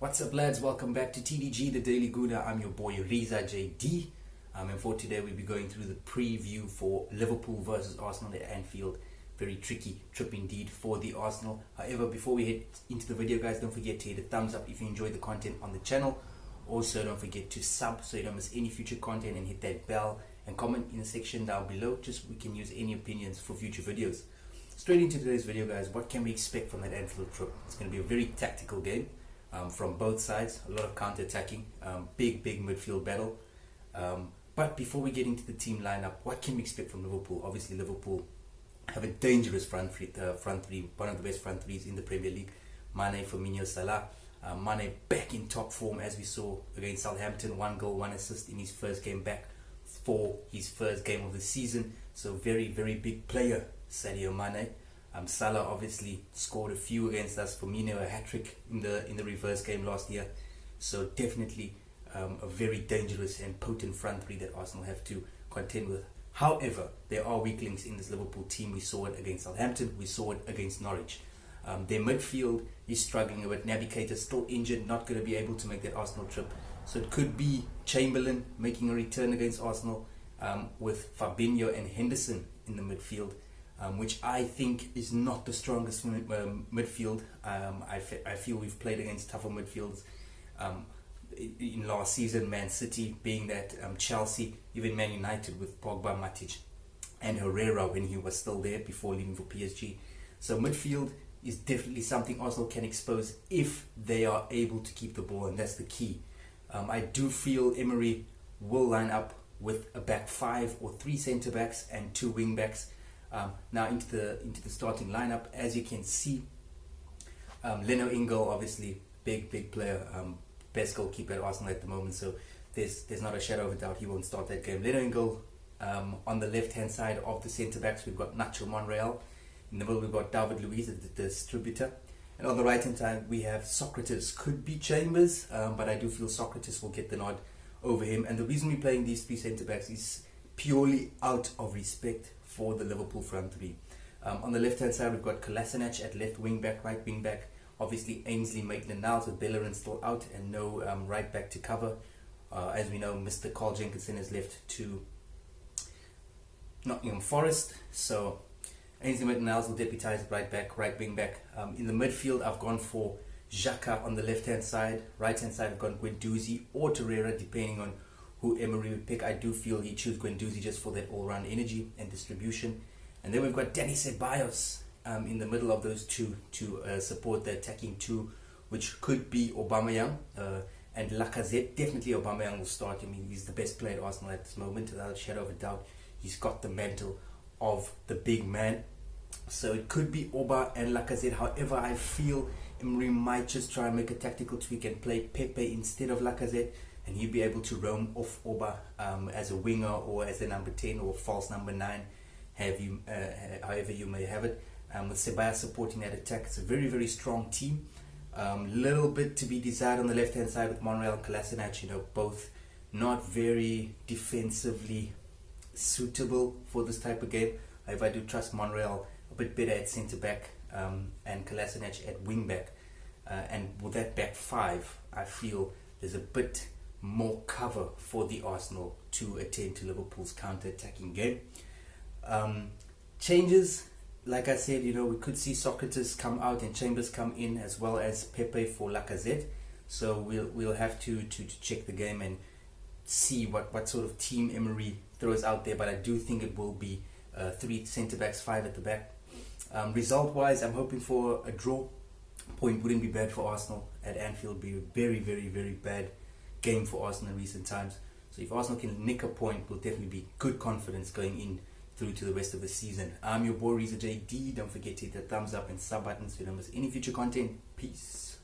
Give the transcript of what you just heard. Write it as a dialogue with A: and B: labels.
A: What's up, lads? Welcome back to TDG, the Daily Gouda. I'm your boy Riza JD. And for today, we'll be going through the preview for Liverpool versus Arsenal at Anfield. Very tricky trip indeed for the Arsenal. However, before we head into the video, guys, don't forget to hit a thumbs up if you enjoy the content on the channel. Also, don't forget to sub so you don't miss any future content, and hit that bell and comment in the section down below. Just we can use any opinions for future videos. Straight into today's video, guys. What can we expect from that Anfield trip? It's going to be a very tactical game. From both sides, a lot of counter-attacking, big midfield battle. But before we get into the team lineup, what can we expect from Liverpool? Obviously, Liverpool have a dangerous front three, one of the best front threes in the Premier League. Mane, Firmino, Salah. Mane back in top form, as we saw against Southampton. 1 goal, 1 assist in his first game back for his first game of the season. So very big player, Sadio Mane. Salah obviously scored a few against us. Firmino a hat-trick in the reverse game last year. So definitely a very dangerous and potent front three that Arsenal have to contend with. However, there are weak links in this Liverpool team. We saw it against Southampton. We saw it against Norwich. Their midfield is struggling a bit. Naby Keita's still injured, not going to be able to make that Arsenal trip. So it could be Chamberlain making a return against Arsenal with Fabinho and Henderson in the midfield. Which I think is not the strongest midfield. I feel we've played against tougher midfields in last season. Man City being that, Chelsea, even Man United with Pogba, Matic and Herrera when he was still there before leaving for PSG. So midfield is definitely something Arsenal can expose if they are able to keep the ball, and that's the key. I do feel Emery will line up with a back five or 3 centre backs and 2 wing backs. Now into the starting lineup, as you can see, Leno Ingle, obviously big player, best goalkeeper at Arsenal at the moment, so there's not a shadow of a doubt he won't start that game. Leno Ingle, on the left hand side of the centre backs, we've got Nacho Monreal. In the middle we've got David Luiz, the distributor, and on the right hand side we have Socrates. Could be Chambers, but I do feel Socrates will get the nod over him. And the reason we're playing these 3 centre backs is purely out of respect for the Liverpool front three. On the left hand side we've got Kolasinac at left wing back, right wing back. Obviously Ainsley Maitland-Niles with Bellerin still out and no right back to cover. As we know, Mr. Carl Jenkinson has left to Nottingham Forest, so Ainsley Maitland-Niles will deputise right back, right wing back. In the midfield I've gone for Xhaka on the left hand side. Right hand side I've gone Guendouzi or Torreira, depending on who Emery would pick. I do feel he choose Guendouzi just for that all-round energy and distribution. And then we've got Dani Ceballos in the middle of those two to support the attacking two, which could be Aubameyang and Lacazette. Definitely Aubameyang will start. I mean, he's the best player at Arsenal at this moment, without a shadow of a doubt. He's got the mantle of the big man. So it could be Auba and Lacazette. However, I feel Emery might just try and make a tactical tweak and play Pepe instead of Lacazette, and he'll be able to roam off Auba as a winger or as a number 10 or false number 9, however you may have it. With Ceballos supporting that attack, it's a very strong team. Little bit to be desired on the left hand side with Monreal and Kolasinac, both not very defensively suitable for this type of game. However, I do trust Monreal a bit better at centre back and Kolasinac at wing back. And with that back 5, I feel there's a bit more cover for the Arsenal to attend to Liverpool's counter-attacking game. Changes, like I said, we could see Socrates come out and Chambers come in, as well as Pepe for Lacazette. So we'll have to check the game and see what sort of team Emery throws out there. But I do think it will be 3 centre backs, 5 at the back. Result wise, I'm hoping for a draw. Point wouldn't be bad for Arsenal at Anfield. Be a very bad game for Arsenal in recent times. So if Arsenal can nick a point, will definitely be good confidence going in through to the rest of the season. I'm your boy Riza JD. Don't forget to hit the thumbs up and sub button so you don't miss any future content. Peace.